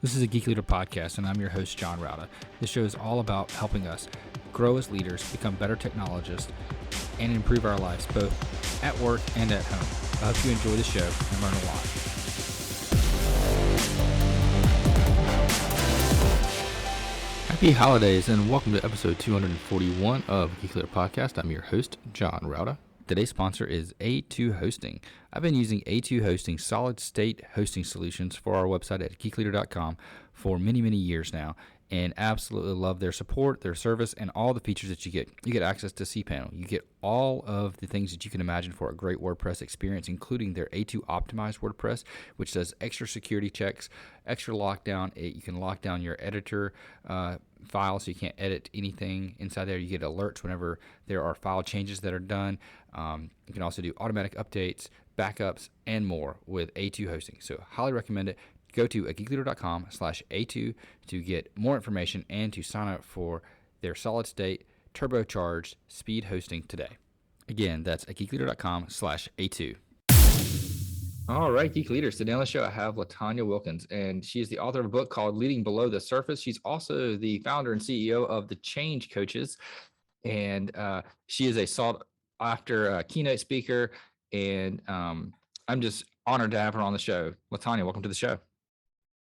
This is a Geek Leader podcast, and I'm your host, John Rauda. This show is all about helping us grow as leaders, become better technologists, and improve our lives both at work and at home. I hope you enjoy the show and learn a lot. Happy holidays, and welcome to episode 241 of Geek Leader podcast. I'm your host, John Rauda. Today's sponsor is A2 Hosting. I've been using A2 Hosting solid state hosting solutions for our website at geekleader.com for many years now, and absolutely love their support, their service, and all the features that you get. You get access to cPanel. You get all of the things that you can imagine for a great WordPress experience, including their A2 optimized WordPress, which does extra security checks, extra lockdown. You can lock down your editor file so you can't edit anything inside there. You get alerts whenever there are file changes that are done. You can also do automatic updates, backups, and more with A2 Hosting. So highly recommend it. Go to geekleader.com/A2 to get more information and to sign up for their solid state turbocharged speed hosting today. Again, that's at geekleader.com/A2. All right, Geek Leaders. Today on the show, I have LaTonya Wilkins, and she is the author of a book called Leading Below the Surface. She's also the founder and CEO of the Change Coaches, and she is a sought-after keynote speaker, and I'm just honored to have her on the show. LaTonya, welcome to the show.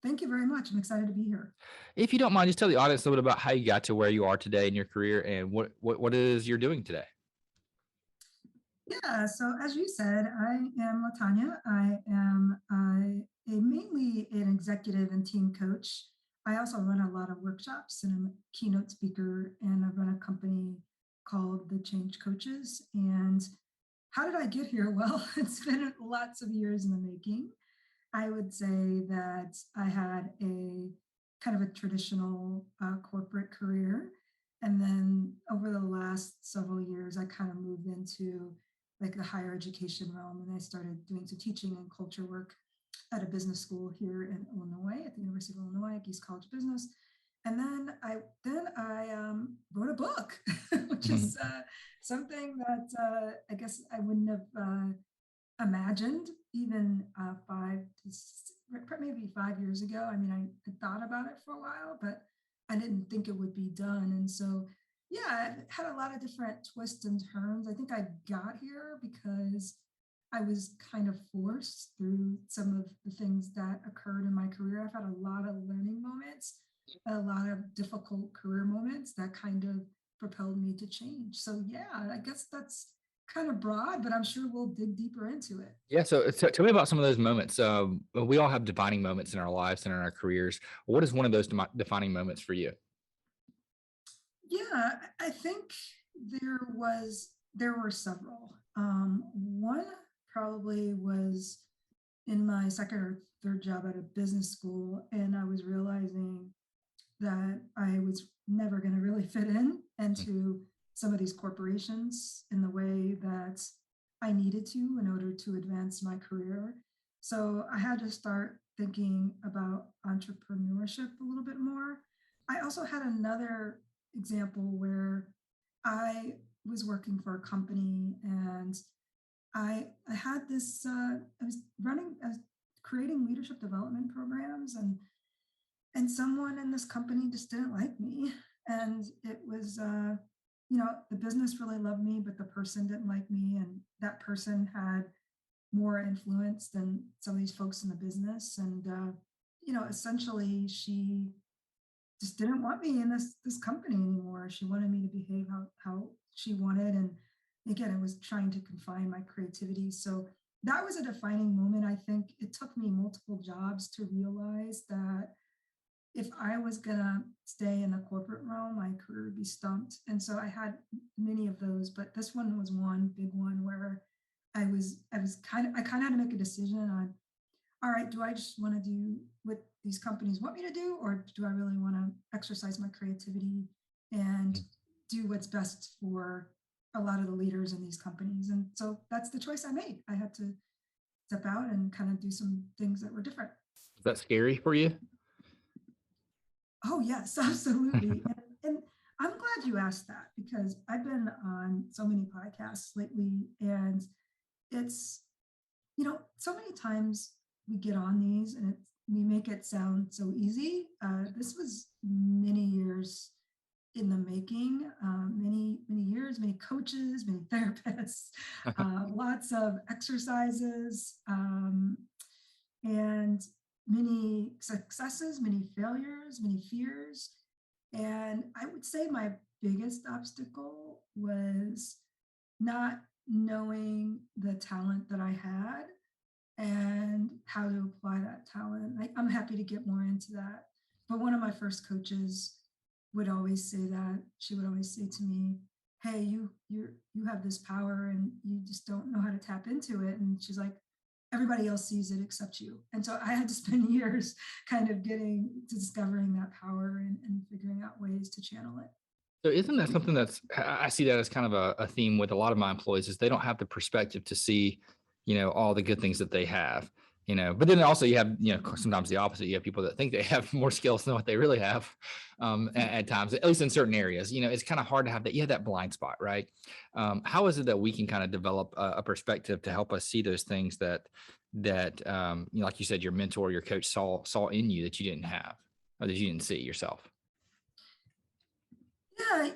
Thank you very much. I'm excited to be here. If you don't mind, just tell the audience a little bit about how you got to where you are today in your career and what it is you're doing today. Yeah, so as you said, I am LaTonya. I am mainly an executive and team coach. I also run a lot of workshops, and I'm a keynote speaker, and I run a company called the Change Coaches. And how did I get here? Well, it's been lots of years in the making. I would say that I had a kind of a traditional corporate career. And then over the last several years, I kind of moved into like the higher education realm. And I started doing some teaching and culture work at a business school here in Illinois, at the University of Illinois, at Gies College of Business. And then I wrote a book, which is something that I guess I wouldn't have imagined even maybe 5 years ago. I mean, I thought about it for a while, but I didn't think it would be done. And so, yeah, I've had a lot of different twists and turns. I think I got here because I was kind of forced through some of the things that occurred in my career. I've had a lot of learning moments, a lot of difficult career moments that kind of propelled me to change. So, yeah, I guess that's kind of broad, but I'm sure we'll dig deeper into it. Yeah. So tell me about some of those moments. We all have defining moments in our lives and in our careers. What is one of those defining moments for you? Yeah, I think there were several. One probably was in my second or third job at a business school, and I was realizing that I was never going to really fit into some of these corporations in the way that I needed to in order to advance my career. So I had to start thinking about entrepreneurship a little bit more. I also had another example where I was working for a company, and I had this, I was creating leadership development programs, and someone in this company just didn't like me. And it was, the business really loved me, but the person didn't like me. And that person had more influence than some of these folks in the business. And, essentially she just didn't want me in this company anymore. She wanted me to behave how she wanted. And again, it was trying to confine my creativity. So that was a defining moment. I think it took me multiple jobs to realize that if I was gonna stay in the corporate realm, my career would be stumped. And so I had many of those, but this one was one big one where I kind of had to make a decision on, all right, do I just want to do what these companies want me to do, or do I really want to exercise my creativity and do what's best for a lot of the leaders in these companies? And so that's the choice I made. I had to step out and kind of do some things that were different. Is that scary for you? Oh, yes, absolutely. And I'm glad you asked that, because I've been on so many podcasts lately, and it's, so many times we get on these and it's we make it sound so easy. This was many years in the making, many years, many coaches, many therapists, lots of exercises, and many successes, many failures, many fears. And I would say my biggest obstacle was not knowing the talent that I had and how to apply that talent. I'm happy to get more into that. But one of my first coaches would always say that. She would always say to me, "Hey, you have this power and you just don't know how to tap into it." And she's like, "Everybody else sees it except you." And so I had to spend years kind of getting to discovering that power and figuring out ways to channel it. So isn't that something I see that as kind of a theme with a lot of my employees is they don't have the perspective to see, all the good things that they have, but then also you have, sometimes the opposite. You have people that think they have more skills than what they really have at times, at least in certain areas. It's kind of hard to have that. You have that blind spot, right? How is it that we can kind of develop a perspective to help us see those things that like you said, your mentor, your coach saw in you that you didn't have or that you didn't see yourself? Yeah,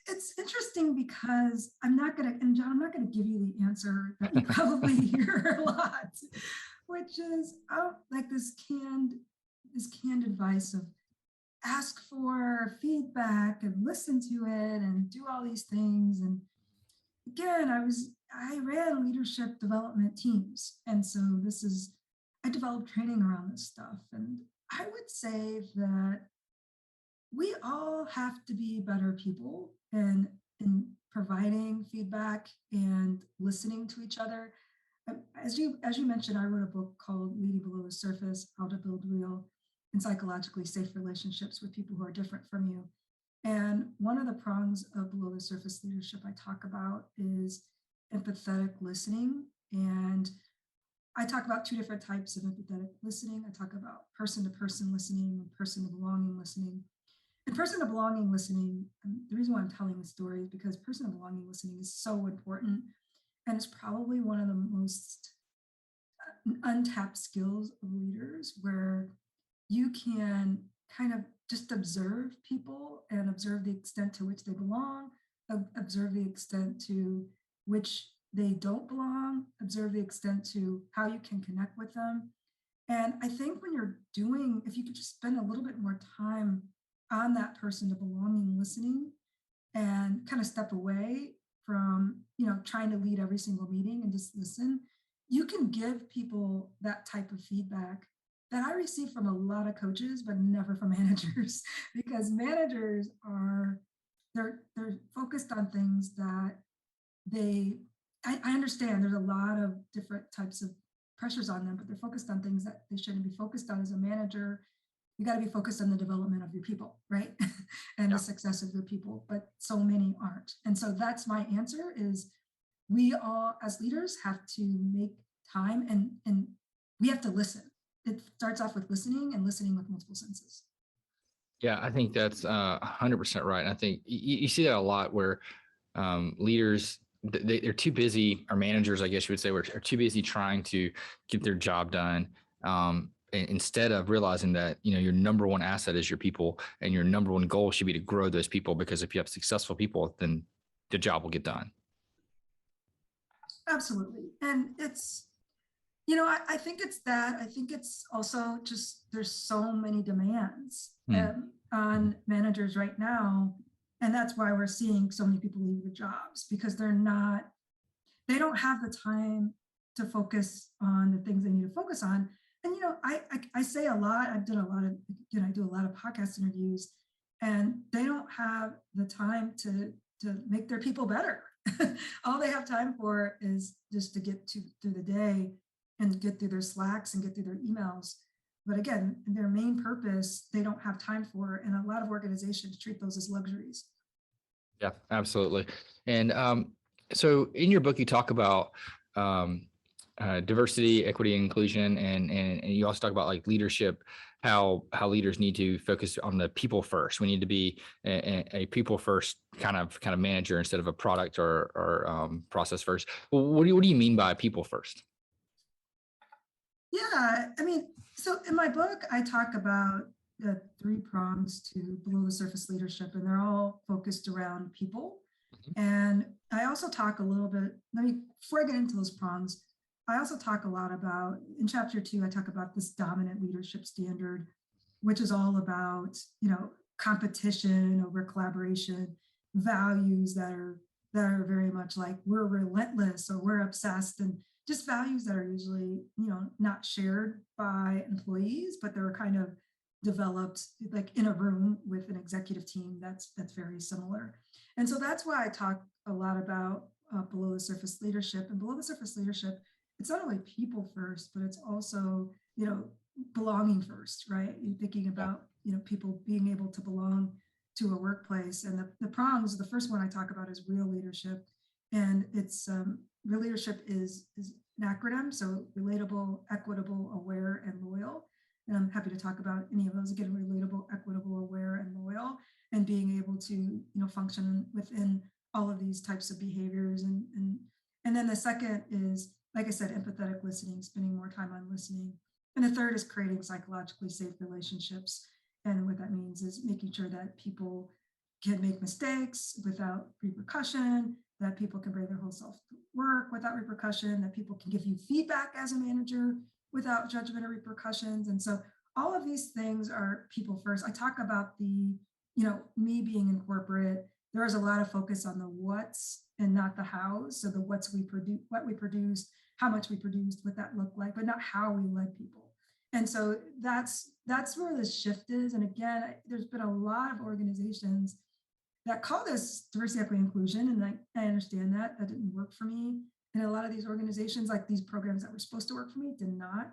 it's interesting because I'm not going to, and John, I'm not going to give you the answer that you probably hear a lot, which is like this canned advice of ask for feedback and listen to it and do all these things. And again, I ran leadership development teams. And so I developed training around this stuff. And I would say that we all have to be better people and in providing feedback and listening to each other. As you mentioned, I wrote a book called Leading Below the Surface: How to Build Real and Psychologically Safe Relationships with People Who Are Different from You. And one of the prongs of below the surface leadership I talk about is empathetic listening. And I talk about two different types of empathetic listening. I talk about person to person listening and person to belonging listening. And person to belonging listening, the reason why I'm telling this story is because person to belonging listening is so important. And it's probably one of the most untapped skills of leaders, where you can kind of just observe people and observe the extent to which they belong, observe the extent to which they don't belong, observe the extent to how you can connect with them. And I think if you could just spend a little bit more time on that person to belonging listening and kind of step away from, trying to lead every single meeting and just listen, you can give people that type of feedback that I receive from a lot of coaches, but never from managers, because managers they're focused on things that I understand there's a lot of different types of pressures on them, but they're focused on things that they shouldn't be focused on. As a manager, you got to be focused on the development of your people, right? And Yeah. the success of your people, but so many aren't. And so that's my answer is we all as leaders have to make time and we have to listen. It starts off with listening and listening with multiple senses. Yeah, I think that's 100% right. And I think you see that a lot where leaders, they're too busy, or managers, I guess you would say, are too busy trying to get their job done. Instead of realizing that, your number one asset is your people, and your number one goal should be to grow those people, because if you have successful people, then the job will get done. Absolutely. And I think it's that. I think it's also just there's so many demands on managers right now. And that's why we're seeing so many people leave their jobs, because they don't have the time to focus on the things they need to focus on. And, I say a lot, I do a lot of podcast interviews, and they don't have the time to make their people better. All they have time for is just to get through the day and get through their Slacks and get through their emails. But again, their main purpose, they don't have time for, and a lot of organizations treat those as luxuries. Yeah, absolutely. And so in your book, you talk about diversity, equity, and inclusion, and you also talk about like leadership, how leaders need to focus on the people first. We need to be a people first kind of manager instead of a product or process first. What do you mean by people first? Yeah, I mean, So in my book, I talk about the 3 prongs to below the surface leadership, and they're all focused around people. And I also talk a little bit, before I get into those prongs, I also talk a lot about, in chapter 2, I talk about this dominant leadership standard, which is all about, competition over collaboration, values that are very much like we're relentless or we're obsessed, and just values that are usually, not shared by employees, but they're kind of developed like in a room with an executive team that's very similar. And so that's why I talk a lot about below the surface leadership. And below the surface leadership, it's not only people first, but it's also, belonging first, right? You're thinking about, people being able to belong to a workplace. And the prongs, the first one I talk about is real leadership. And it's real leadership is an acronym. So relatable, equitable, aware, and loyal. And I'm happy to talk about any of those. Again, relatable, equitable, aware, and loyal, and being able to, function within all of these types of behaviors. And then the second is, like I said, empathetic listening, spending more time on listening. And the third is creating psychologically safe relationships. And what that means is making sure that people can make mistakes without repercussion, that people can bring their whole self to work without repercussion, that people can give you feedback as a manager without judgment or repercussions. And so all of these things are people first. I talk about me being in corporate, there is a lot of focus on the what's and not the hows. So the what we produced, how much we produced, what that looked like, but not how we led people. And so that's where the shift is. And again, there's been a lot of organizations that call this diversity, equity, inclusion. And I understand that didn't work for me. And a lot of these organizations, like these programs that were supposed to work for me, did not.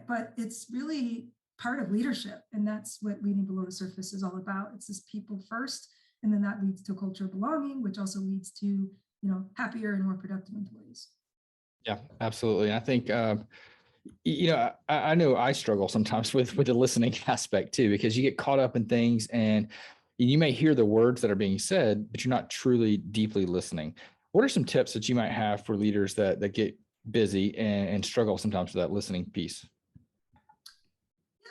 But it's really part of leadership. And that's what leading below the surface is all about. It's this people first. And then that leads to a culture of belonging, which also leads to, happier and more productive employees. Yeah, absolutely. I think, I know I struggle sometimes with the listening aspect too, because you get caught up in things and you may hear the words that are being said, but you're not truly deeply listening. What are some tips that you might have for leaders that get busy and struggle sometimes with that listening piece?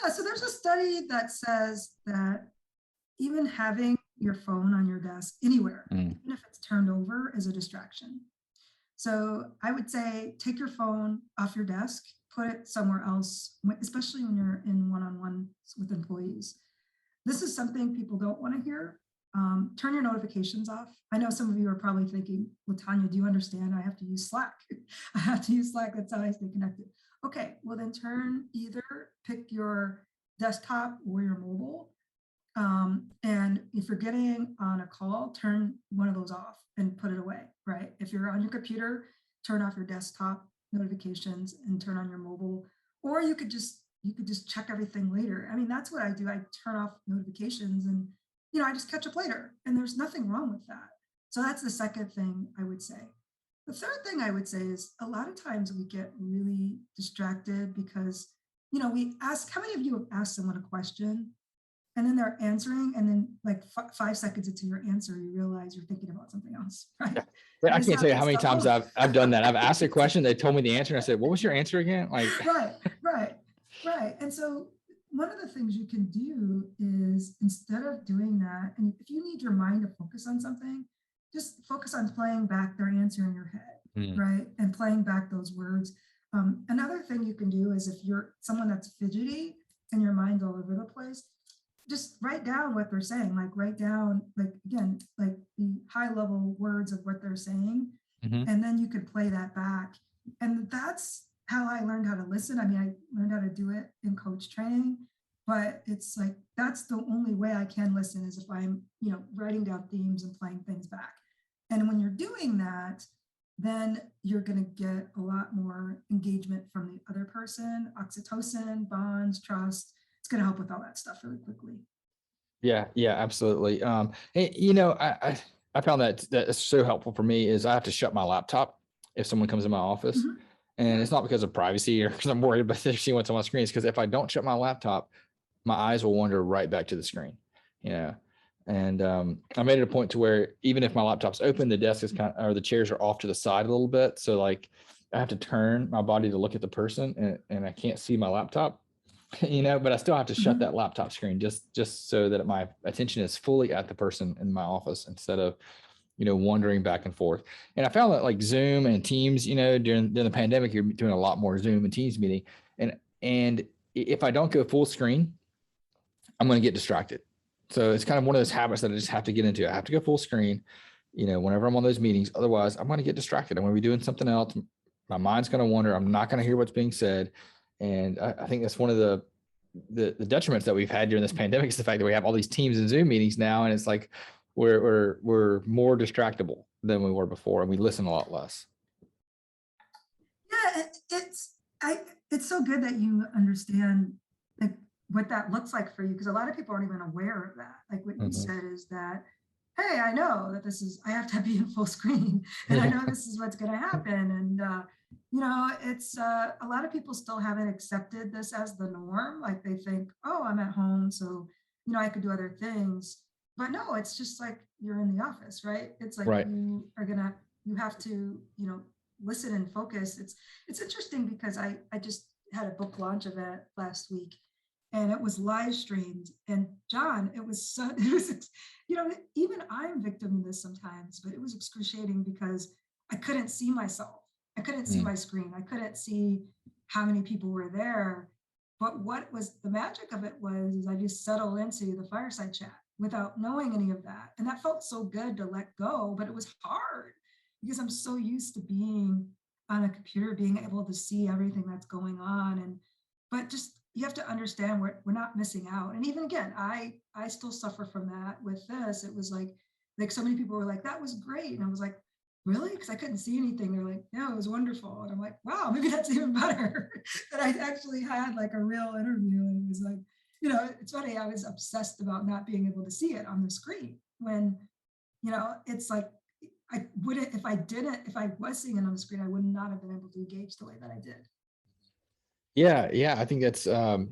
Yeah, so there's a study that says that even having your phone on your desk anywhere, even if it's turned over, is a distraction. So I would say take your phone off your desk, put it somewhere else, especially when you're in one-on-one with employees. This is something people don't want to hear. Turn your notifications off. I know some of you are probably thinking, LaTonya, do you understand? I have to use Slack. I have to use Slack. That's how I stay connected. Okay, well then pick your desktop or your mobile. And if you're getting on a call, turn one of those off and put it away, right? If you're on your computer, turn off your desktop notifications and turn on your mobile, or you could just check everything later. I mean, that's what I do. I turn off notifications and, I just catch up later, and there's nothing wrong with that. So that's the second thing I would say. The third thing I would say is a lot of times we get really distracted because, we ask, how many of you have asked someone a question and then they're answering, and then like 5 seconds into your answer, you realize you're thinking about something else, right? Yeah, I can't tell you how many times I've done that. I've asked a question, they told me the answer, and I said, "What was your answer again?" Like, right. And so one of the things you can do is, instead of doing that, and if you need your mind to focus on something, just focus on playing back their answer in your head, right? And playing back those words. Another thing you can do is, if you're someone that's fidgety and your mind's all over the place, just write down what they're saying, like write down, like, again, like the high level words of what they're saying. And then you could play that back. And that's how I learned how to listen. I mean, I learned how to do it in coach training, but it's like, that's the only way I can listen, is if I'm, writing down themes and playing things back. And when you're doing that, then you're going to get a lot more engagement from the other person, oxytocin, bonds, trust. It's going to help with all that stuff really quickly. Yeah, absolutely. And, I found that's so helpful for me is I have to shut my laptop if someone comes in my office. And it's not because of privacy or because I'm worried about seeing what's on my screen. It's because if I don't shut my laptop, my eyes will wander right back to the screen, And I made it a point to where even if my laptop's open, the desk is or the chairs are off to the side a little bit. So like I have to turn my body to look at the person, and I can't see my laptop. but I still have to shut Mhm. that laptop screen just so that my attention is fully at the person in my office instead of, wandering back and forth. And I found that like Zoom and Teams, during the pandemic, you're doing a lot more Zoom and Teams meeting. And if I don't go full screen, I'm going to get distracted. So it's kind of one of those habits that I just have to get into. I have to go full screen, whenever I'm on those meetings. Otherwise, I'm going to get distracted. I'm going to be doing something else. My mind's going to wander. I'm not going to hear what's being said. And I think that's one of the detriments that we've had during this pandemic is the fact that we have all these Teams and Zoom meetings now, and it's like we're more distractible than we were before, and we listen a lot less. Yeah, it's so good that you understand like what that looks like for you, because a lot of people aren't even aware of that. Like what you said is that, hey, I know that I have to be in full screen, and I know this is what's going to happen. And it's a lot of people still haven't accepted this as the norm. Like they think, oh, I'm at home, so I could do other things. But no, it's just like you're in the office, right? It's like Right. you have to, listen and focus. It's interesting because I just had a book launch event last week, and it was live streamed. And John, it was even I'm victim of this sometimes, but it was excruciating because I couldn't see myself. I couldn't see my screen. I couldn't see how many people were there. But what was the magic of it was is I just settled into the fireside chat without knowing any of that. And that felt so good to let go, but it was hard because I'm so used to being on a computer, being able to see everything that's going on. But just you have to understand we're not missing out. And even again, I still suffer from that with this. It was like so many people were like, that was great. And I was like, really? Because I couldn't see anything. They're like, no, it was wonderful. And I'm like, wow, maybe that's even better. That I actually had like a real interview. And it was like, it's funny, I was obsessed about not being able to see it on the screen when, it's like I wouldn't, if I was seeing it on the screen, I would not have been able to engage the way that I did. Yeah. I think that's a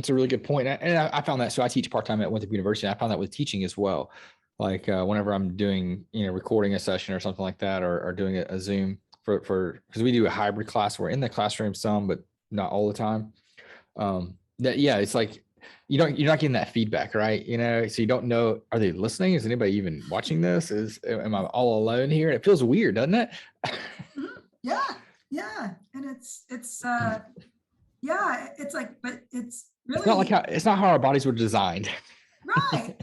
really good point. And I found that. So I teach part-time at Winthrop University. And I found that with teaching as well. Like whenever I'm doing, recording a session or something like that, or doing a Zoom because we do a hybrid class. We're in the classroom some, but not all the time. It's like you're not getting that feedback, right? So you don't know, are they listening? Is anybody even watching this? Am I all alone here? And it feels weird, doesn't it? Yeah. And it's like, but it's It's not really it's not how our bodies were designed. right.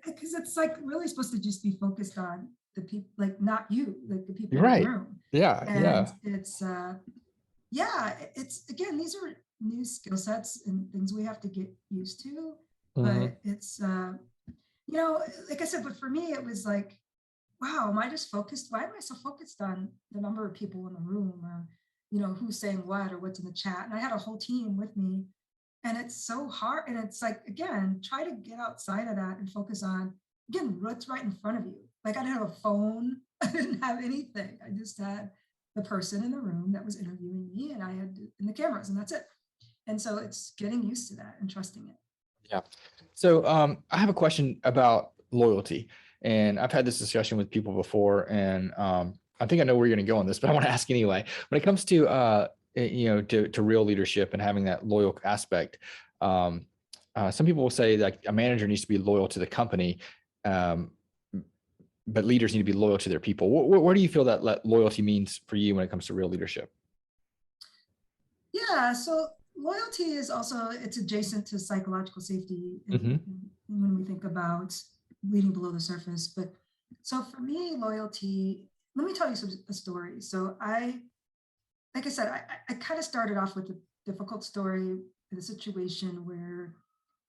Because it's like really supposed to just be focused on the people, like not you, like the people You're in the right. room. Yeah. And it's again, these are new skill sets and things we have to get used to. But it's like I said, but for me, it was like, wow, am I just focused? Why am I so focused on the number of people in the room or, who's saying what or what's in the chat? And I had a whole team with me, and it's so hard. And it's like, again, try to get outside of that and focus on, again, what's right in front of you. Like I didn't have a phone. I didn't have anything. I just had the person in the room that was interviewing me, and I had in the cameras, and that's it. And so it's getting used to that and trusting it. Yeah. So I have a question about loyalty, and I've had this discussion with people before, and I think I know where you're going to go on this, but I want to ask anyway. When it comes to to real leadership and having that loyal aspect, some people will say like a manager needs to be loyal to the company, um, but leaders need to be loyal to their people. What do you feel that loyalty means for you when it comes to real leadership? Yeah, so loyalty is also, it's adjacent to psychological safety when we think about leading below the surface. But so for me, loyalty, let me tell you a story. So like I said, I kind of started off with a difficult story in a situation where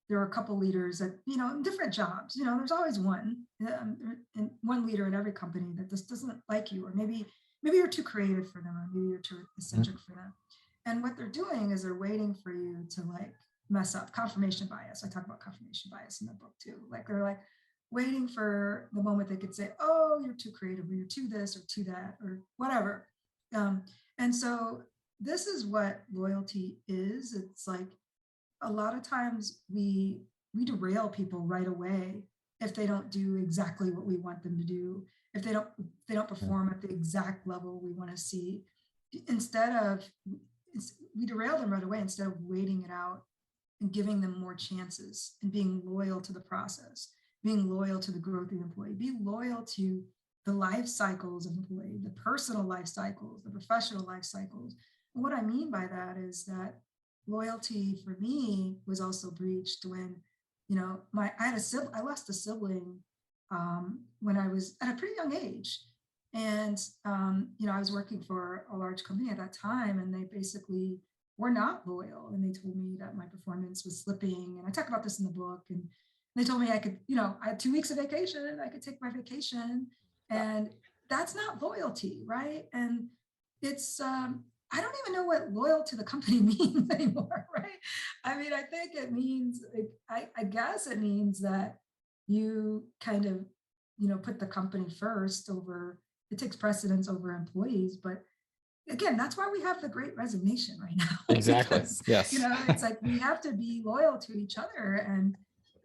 there were a couple leaders that, in different jobs, there's always and one leader in every company that just doesn't like you, or maybe you're too creative for them, or maybe you're too eccentric for them. And what they're doing is they're waiting for you to like mess up. Confirmation bias. I talk about confirmation bias in the book too. Like they're like waiting for the moment they could say, oh, you're too creative, or you're too this or too that, or whatever. And so this is what loyalty is. It's like a lot of times we derail people right away if they don't do exactly what we want them to do, if they don't perform at the exact level we want to see. Instead of we derail them right away instead of waiting it out and giving them more chances and being loyal to the process, being loyal to the growth of the employee, be loyal to the life cycles of employee, the personal life cycles, the professional life cycles. And what I mean by that is that loyalty for me was also breached when, I lost a sibling when I was at a pretty young age. And, I was working for a large company at that time, and they basically were not loyal. And they told me that my performance was slipping. And I talk about this in the book. And they told me I could, I had 2 weeks of vacation, I could take my vacation. And that's not loyalty, right? And it's, I don't even know what loyal to the company means anymore, right? I mean, I think it means, I guess it means that you kind of, put the company first over, it takes precedence over employees. But again, that's why we have the Great Resignation right now. Exactly. Because, Yes. it's like we have to be loyal to each other. And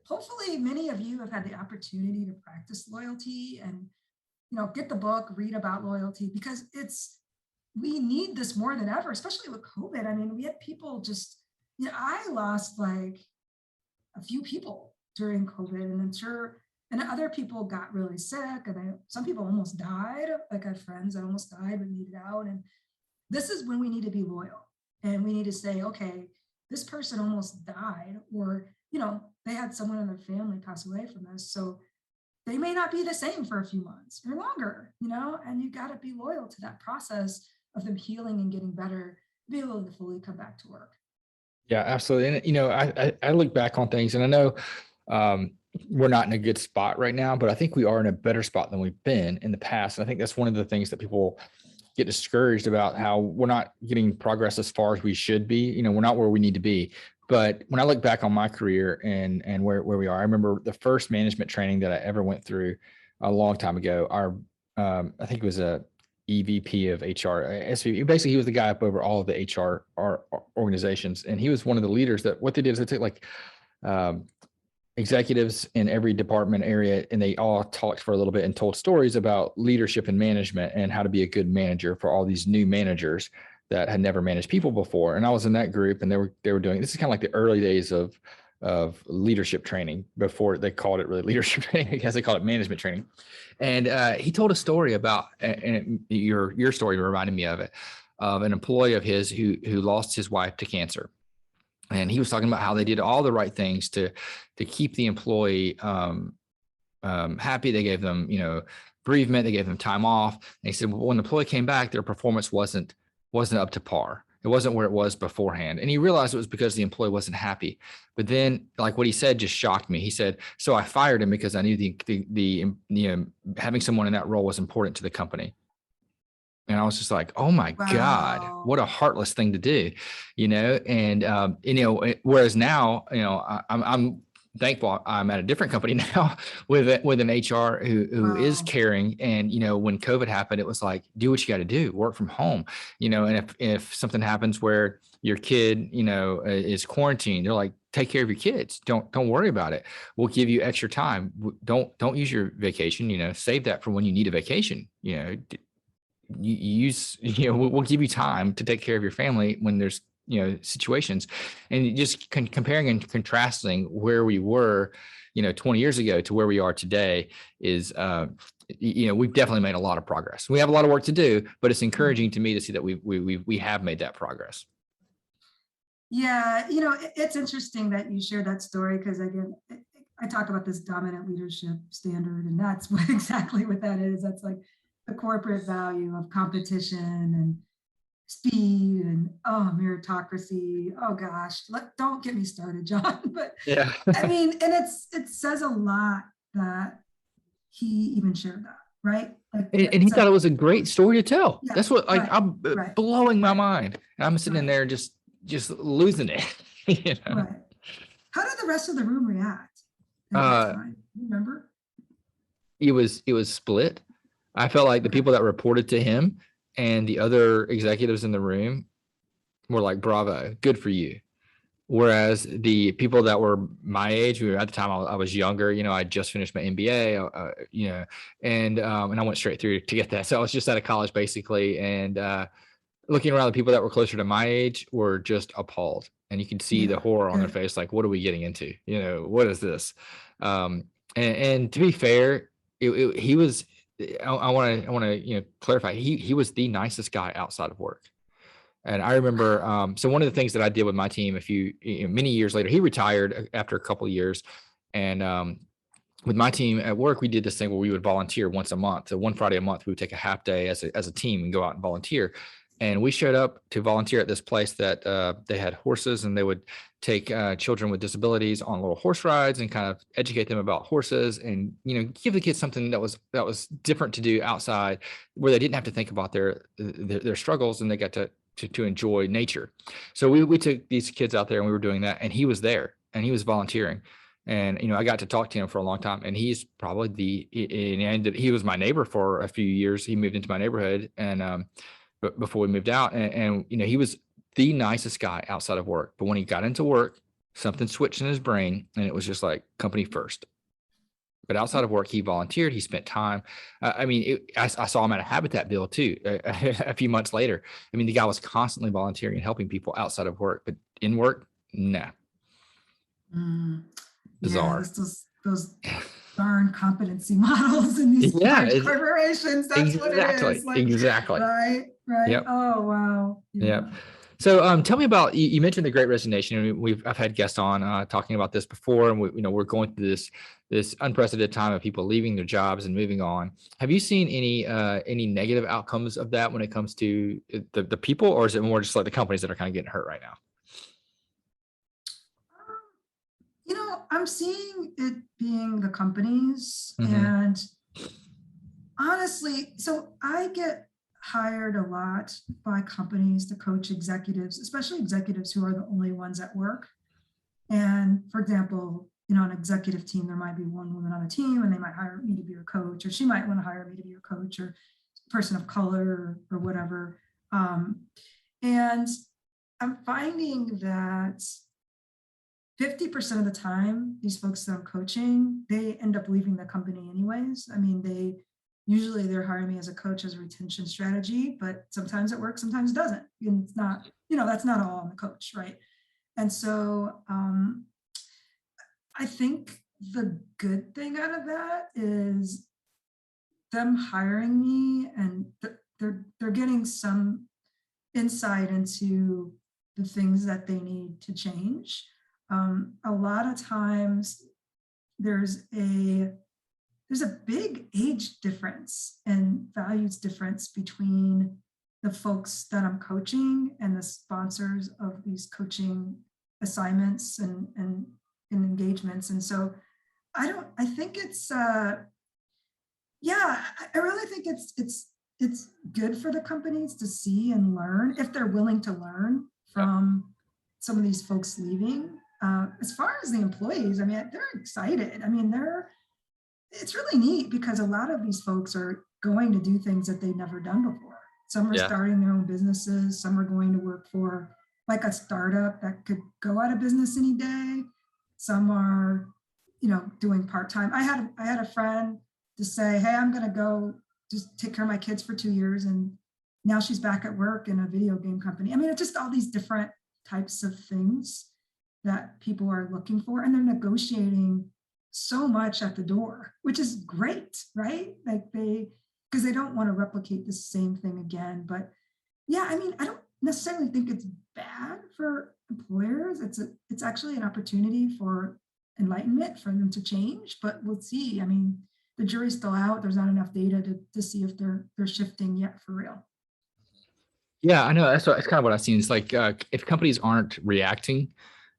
hopefully many of you have had the opportunity to practice loyalty and, get the book, read about loyalty, because we need this more than ever, especially with COVID. I mean, we had people just, I lost like a few people during COVID, and I'm sure, and other people got really sick, and some people almost died. Like I had friends that almost died but needed out. And this is when we need to be loyal, and we need to say, okay, this person almost died, or, they had someone in their family pass away from this. So they may not be the same for a few months or longer, and you got to be loyal to that process of them healing and getting better, be able to fully come back to work. Yeah, absolutely. And, I look back on things, and I know we're not in a good spot right now, but I think we are in a better spot than we've been in the past. And I think that's one of the things that people get discouraged about, how we're not getting progress as far as we should be. We're not where we need to be. But when I look back on my career and where we are, I remember the first management training that I ever went through a long time ago. I think it was a EVP of HR, SVP. Basically, he was the guy up over all of the HR organizations, and he was one of the leaders. That what they did is they took like executives in every department area, and they all talked for a little bit and told stories about leadership and management and how to be a good manager for all these new managers that had never managed people before. And I was in that group, and they were doing, this is kind of like the early days of leadership training, before they called it really leadership training, because they called it management training. And he told a story about, and your story reminded me of it, of an employee of his who lost his wife to cancer. And he was talking about how they did all the right things to keep the employee happy. They gave them, bereavement. They gave them time off. And he said, well, when the employee came back, their performance wasn't up to par. It wasn't where it was beforehand. And he realized it was because the employee wasn't happy. But then, like what he said just shocked me. He said, so I fired him because I knew the having someone in that role was important to the company. And I was just like, oh my God, what a heartless thing to do, and, whereas now, I'm thankful I'm at a different company now with an HR who is caring. And, when COVID happened, it was like, do what you got to do, work from home, and if something happens where your kid, is quarantined, they're like, take care of your kids. Don't worry about it. We'll give you extra time. Don't use your vacation, save that for when you need a vacation, we'll give you time to take care of your family when there's situations. And just comparing and contrasting where we were 20 years ago to where we are today is we've definitely made a lot of progress. We have a lot of work to do, but it's encouraging to me to see that we have made that progress. Yeah, it's interesting that you share that story, because again, I talk about this dominant leadership standard, and that's exactly what that is. That's like the corporate value of competition and speed and meritocracy. Oh gosh, don't get me started, John. But yeah, I mean, and it says a lot that he even shared that, right? Like, and he thought it was a great story to tell. Yeah, that's what I'm blowing my right. mind. And I'm sitting in there just losing it. Right. How did the rest of the room react at that time? You remember? It was split. I felt like the people that reported to him and the other executives in the room were like, bravo, good for you. Whereas the people that were my age, at the time I was younger, I just finished my MBA, and I went straight through to get that. So I was just out of college basically. And looking around, the people that were closer to my age were just appalled, and you could see the Yeah, horror on their good. face. Like, what are we getting into? What is this? And to be fair, he was, I want to, clarify. He was the nicest guy outside of work. And I remember, so one of the things that I did with my team many years later, he retired after a couple of years. And with my team at work, we did this thing where we would volunteer once a month. So one Friday a month, we would take a half day as a team and go out and volunteer. And we showed up to volunteer at this place that they had horses, and they would take children with disabilities on little horse rides and kind of educate them about horses, and give the kids something that was different to do outside, where they didn't have to think about their struggles, and they got to enjoy nature. So we took these kids out there, and we were doing that, and he was there, and he was volunteering. And, I got to talk to him for a long time, and he's probably he was my neighbor for a few years. He moved into my neighborhood, and but before we moved out, and he was the nicest guy outside of work. But when he got into work, something switched in his brain, and it was just like company first. But outside of work, he volunteered. He spent time. I saw him at a Habitat bill too a few months later. I mean, the guy was constantly volunteering and helping people outside of work, but in work, nah. Mm. Bizarre. Yeah, those darn competency models in these large corporations. That's what it is. Exactly. Right. Yep. Oh, wow. Yeah. So tell me about, you mentioned the Great Resignation, and I've had guests on talking about this before, and we're going through this unprecedented time of people leaving their jobs and moving on. Have you seen any negative outcomes of that when it comes to the people, or is it more just like the companies that are kind of getting hurt right now? I'm seeing it being the companies, and honestly, so I get hired a lot by companies to coach executives, especially executives who are the only ones at work. And for example, an executive team, there might be one woman on the team, and they might hire me to be her coach, or she might want to hire me to be her coach, or person of color, or whatever. And I'm finding that 50% of the time, these folks that I'm coaching, they end up leaving the company anyways. I mean, they're hiring me as a coach as a retention strategy, but sometimes it works, sometimes it doesn't. And it's not, that's not all on the coach, right? And so I think the good thing out of that is them hiring me, and they're getting some insight into the things that they need to change. A lot of times there's a big age difference and values difference between the folks that I'm coaching and the sponsors of these coaching assignments and engagements. And so I think it's I really think it's good for the companies to see and learn, if they're willing to learn from some of these folks leaving. As far as the employees, I mean, they're excited. I mean, it's really neat, because a lot of these folks are going to do things that they've never done before. Some are starting their own businesses. Some are going to work for like a startup that could go out of business any day. Some are, doing part-time. I had a friend to say, hey, I'm going to go just take care of my kids for 2 years. And now she's back at work in a video game company. I mean, it's just all these different types of things that people are looking for, and they're negotiating so much at the door, which is great, right? Because they don't want to replicate the same thing again. But yeah, I mean, I don't necessarily think it's bad for employers. It's actually an opportunity for enlightenment for them to change, but we'll see. I mean, the jury's still out. There's not enough data to see if they're shifting yet for real. Yeah, I know. That's kind of what I've seen. It's like if companies aren't reacting,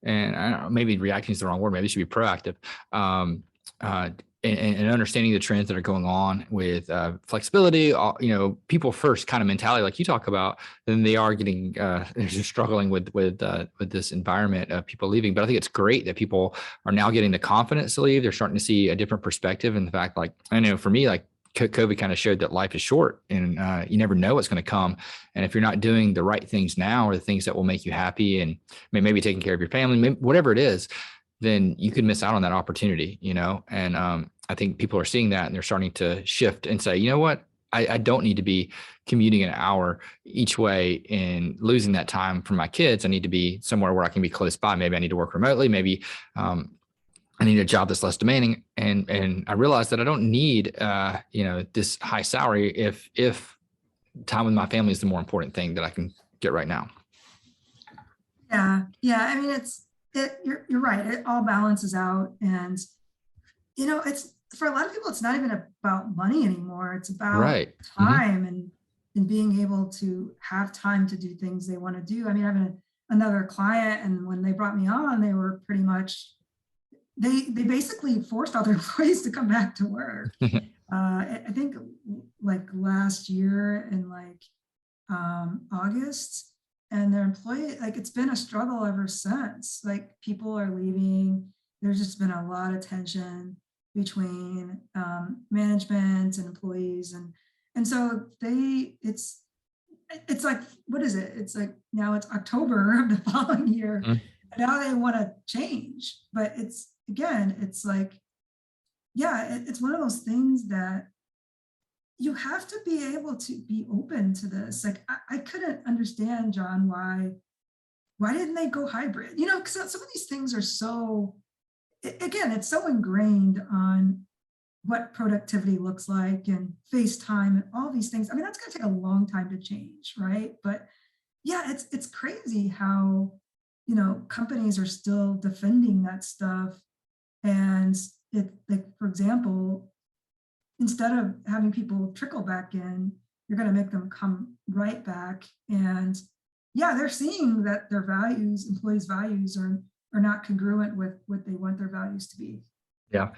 and I don't know, maybe reacting is the wrong word. Maybe they should be proactive. And understanding the trends that are going on with flexibility, people first kind of mentality, like you talk about, then they are getting they're just struggling with this environment of people leaving. But I think it's great that people are now getting the confidence to leave. They're starting to see a different perspective, and the fact, like, I know for me, like, COVID kind of showed that life is short, and you never know what's going to come. And if you're not doing the right things now, or the things that will make you happy, and maybe taking care of your family, whatever it is, then you could miss out on that opportunity, And I think people are seeing that, and they're starting to shift and say, you know what, I don't need to be commuting an hour each way and losing that time from my kids. I need to be somewhere where I can be close by. Maybe I need to work remotely. Maybe I need a job that's less demanding. And I realized that I don't need this high salary if time with my family is the more important thing that I can get right now. Yeah. I mean, you're right. It all balances out, and it's for a lot of people, it's not even about money anymore. It's about Right. time and being able to have time to do things they want to do. I mean, I have another client, and when they brought me on, they were pretty much they basically forced all their employees to come back to work. I think like last year in like August, and their employee, like, it's been a struggle ever since. Like, people are leaving. There's just been a lot of tension between management and employees, and so it's like, what is it? It's like now it's October of the following year. Mhm. And now they want to change, but it's like, yeah, it's one of those things that you have to be able to be open to this. Like, I couldn't understand, John, why didn't they go hybrid? Because some of these things are so, again, it's so ingrained on what productivity looks like and FaceTime and all these things. I mean, that's going to take a long time to change, right? But yeah, it's crazy how companies are still defending that stuff. And like, for example, instead of having people trickle back in, you're going to make them come right back. And yeah, they're seeing that their values, employees' values, are not congruent with what they want their values to be. Yeah.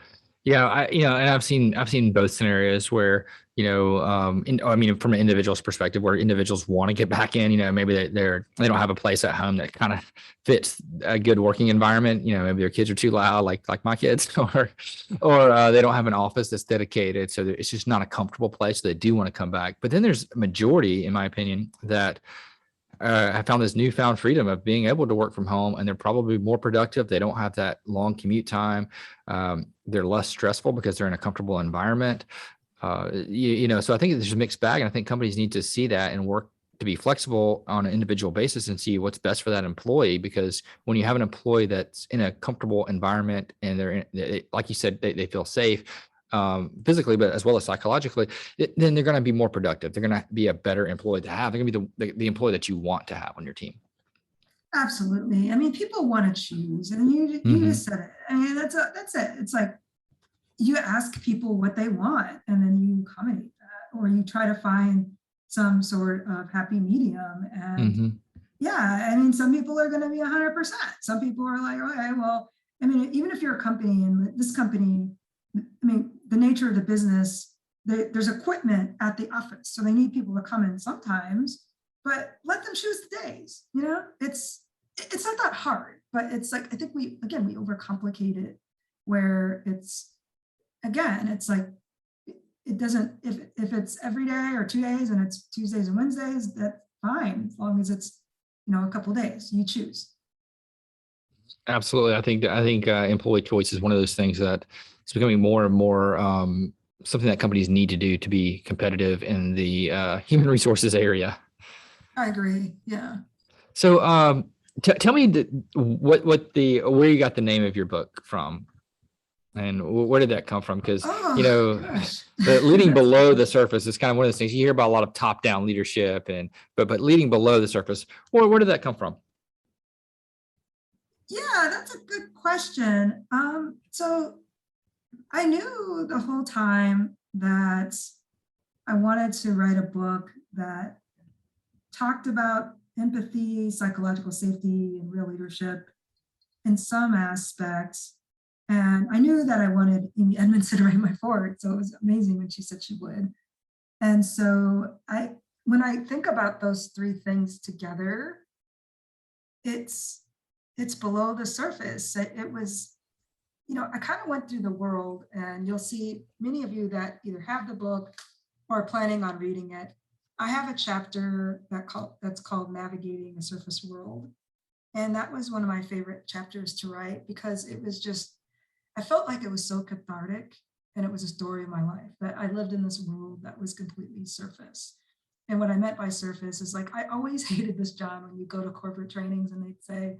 Yeah, and I've seen both scenarios where, I mean, from an individual's perspective, where individuals want to get back in, maybe they don't have a place at home that kind of fits a good working environment. Maybe their kids are too loud, like my kids, or they don't have an office that's dedicated, so it's just not a comfortable place. So they do want to come back, but then there's a majority, in my opinion, that have found this newfound freedom of being able to work from home, and they're probably more productive. They don't have that long commute time. They're less stressful because they're in a comfortable environment. So I think there's a mixed bag, and I think companies need to see that and work to be flexible on an individual basis and see what's best for that employee. Because when you have an employee that's in a comfortable environment and like you said, they feel safe, physically, but as well as psychologically, then they're going to be more productive. They're going to be a better employee to have. They're going to be the employee that you want to have on your team. Absolutely. I mean, people want to choose, and you Mm-hmm. just said it. I mean, that's it. It's like you ask people what they want, and then you accommodate that, or you try to find some sort of happy medium. And Mm-hmm. yeah, I mean, some people are going to be 100%. Some people are like, okay, well, I mean, even if you're a company, and this company, I mean, the nature of the business, there's equipment at the office, so they need people to come in sometimes, but let them choose the days. It's not that hard, but it's like, I think we overcomplicate it, where it's like, it doesn't, if it's every day or 2 days and it's Tuesdays and Wednesdays, that's fine, as long as it's a couple of days, you choose. Absolutely. I think employee choice is one of those things that it's becoming more and more something that companies need to do to be competitive in the human resources area. I agree. Yeah. So tell me where you got the name of your book from. And where did that come from? Because, Oh gosh. the leading That's below the funny. surface is kind of one of those things you hear about, a lot of top down leadership, but leading below the surface, where did that come from? Yeah, that's a good question. So I knew the whole time that I wanted to write a book that talked about empathy, psychological safety, and real leadership in some aspects. And I knew that I wanted Amy Edmondson to write my forward. So it was amazing when she said she would. And so when I think about those three things together, it's it's below the surface. It was, I kind of went through the world, and you'll see many of you that either have the book or are planning on reading it. I have a chapter that's called Navigating the Surface World. And that was one of my favorite chapters to write, because it was just, I felt like it was so cathartic. And it was a story of my life, that I lived in this world that was completely surface. And what I meant by surface is like, I always hated this, John, when you go to corporate trainings and they'd say,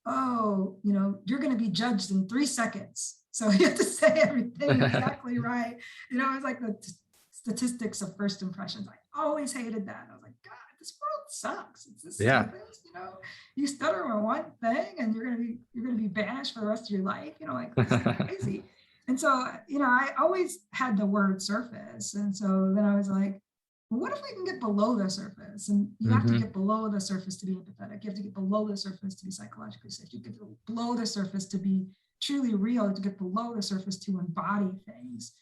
oh, you're going to be judged in 3 seconds. So you have to say everything exactly right. It's like the statistics of first impressions. I always hated that. I was like, God, this world sucks. It's this surface, you stutter on one thing and you're going to be banished for the rest of your life. Like, this is crazy. And so, I always had the word surface. And so then I was like, well, what if we can get below the surface? And you have to get below the surface to be empathetic. You have to get below the surface to be psychologically safe. You get below the surface to be truly real, to get below the surface to embody things.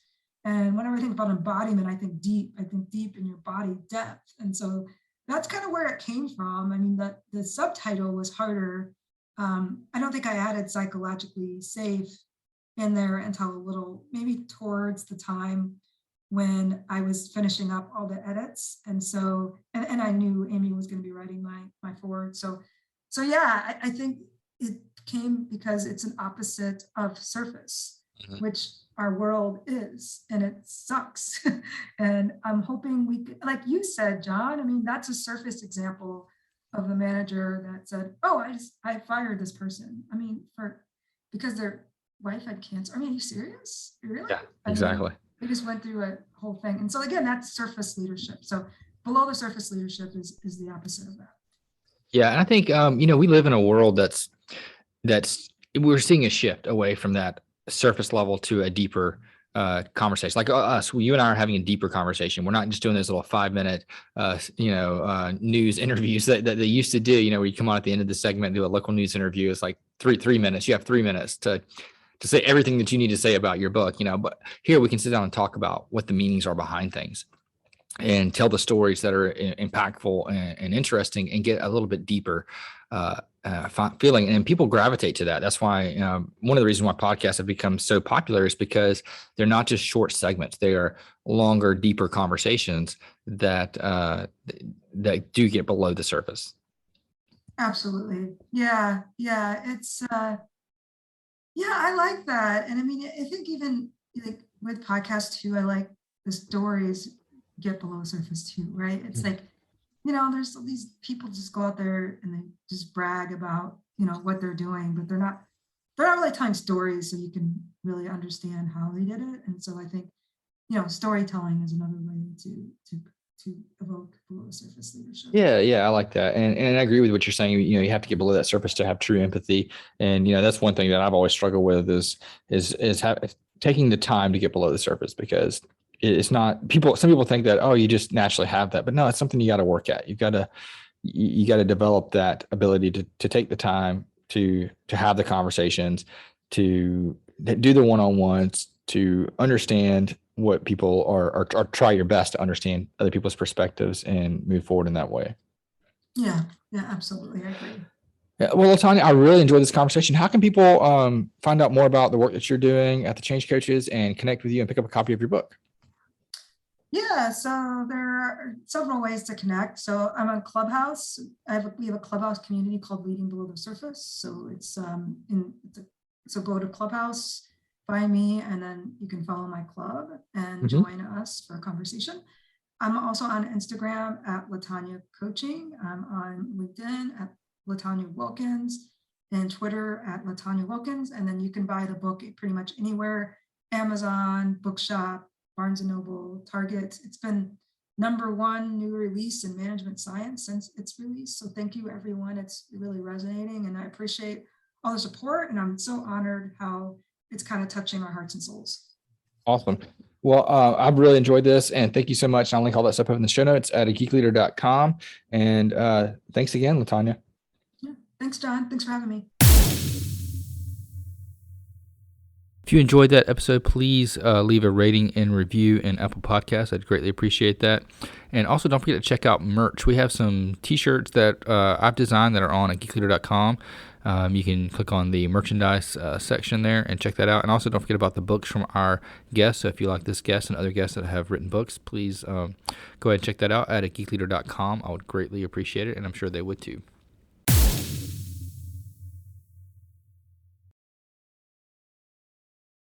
And whenever I think about embodiment, I think deep in your body depth. And so that's kind of where it came from. I mean, the subtitle was harder. I don't think I added psychologically safe in there until a little, maybe towards the time when I was finishing up all the edits. And so, and I knew Amy was going to be writing my forward. So yeah, I think it came because it's an opposite of surface, which our world is, and it sucks. And I'm hoping we could, like you said, John, I mean, that's a surface example of the manager that said, oh, I fired this person. I mean, because their wife had cancer. I mean, are you serious? Really? Yeah, exactly. They just went through a whole thing. And so again, that's surface leadership. So below the surface leadership is the opposite of that. Yeah. And I think, we live in a world that's we're seeing a shift away from that surface level to a deeper conversation. Like us, you and I are having a deeper conversation. We're not just doing those little 5-minute, news interviews that they used to do, where you come on at the end of the segment, do a local news interview. It's like three minutes. You have 3 minutes to say everything that you need to say about your book, but here we can sit down and talk about what the meanings are behind things and tell the stories that are impactful and interesting and get a little bit deeper feeling. And people gravitate to that. That's why one of the reasons why podcasts have become so popular is because they're not just short segments. They are longer, deeper conversations that do get below the surface. Absolutely. Yeah. It's I like that. And I mean, I think even like with podcasts too, I like the stories get below the surface too, right? It's like, there's these people just go out there and they just brag about, what they're doing, but they're not really telling stories so you can really understand how they did it. And so I think, storytelling is another way to evoke below the surface leadership. Yeah, I like that. And I agree with what you're saying. You have to get below that surface to have true empathy. And, that's one thing that I've always struggled with is taking the time to get below the surface, because it's not some people think that, oh, you just naturally have that, but no, it's something you got to work at. You got to develop that ability to take the time to have the conversations, to do the one-on-ones, to understand what people are try your best to understand other people's perspectives and move forward in that way. Yeah, absolutely. I agree. Yeah, well, LaTonya, I really enjoyed this conversation. How can people find out more about the work that you're doing at the Change Coaches and connect with you and pick up a copy of your book? Yeah, so there are several ways to connect. So I'm on Clubhouse. We have a Clubhouse community called Leading Below the Surface. So it's so go to Clubhouse, find me, and then you can follow my club and join us for a conversation. I'm also on Instagram at LaTonya Coaching. I'm on LinkedIn at LaTonya Wilkins, and Twitter at LaTonya Wilkins. And then you can buy the book pretty much anywhere: Amazon, Bookshop, Barnes & Noble, Target. It's been #1 new release in management science since its release. So thank you, everyone. It's really resonating, and I appreciate all the support. And I'm so honored how it's kind of touching our hearts and souls. Awesome. Well, I've really enjoyed this, and thank you so much. I'll link all that stuff up in the show notes at ageekleader.com. And thanks again, LaTonya. Yeah. Thanks, John. Thanks for having me. If you enjoyed that episode, please leave a rating and review in Apple Podcasts. I'd greatly appreciate that. And also, don't forget to check out merch. We have some t-shirts that I've designed that are on at geekleader.com. You can click on the merchandise section there and check that out. And also, don't forget about the books from our guests. So if you like this guest and other guests that have written books, please go ahead and check that out at geekleader.com. I would greatly appreciate it, and I'm sure they would too.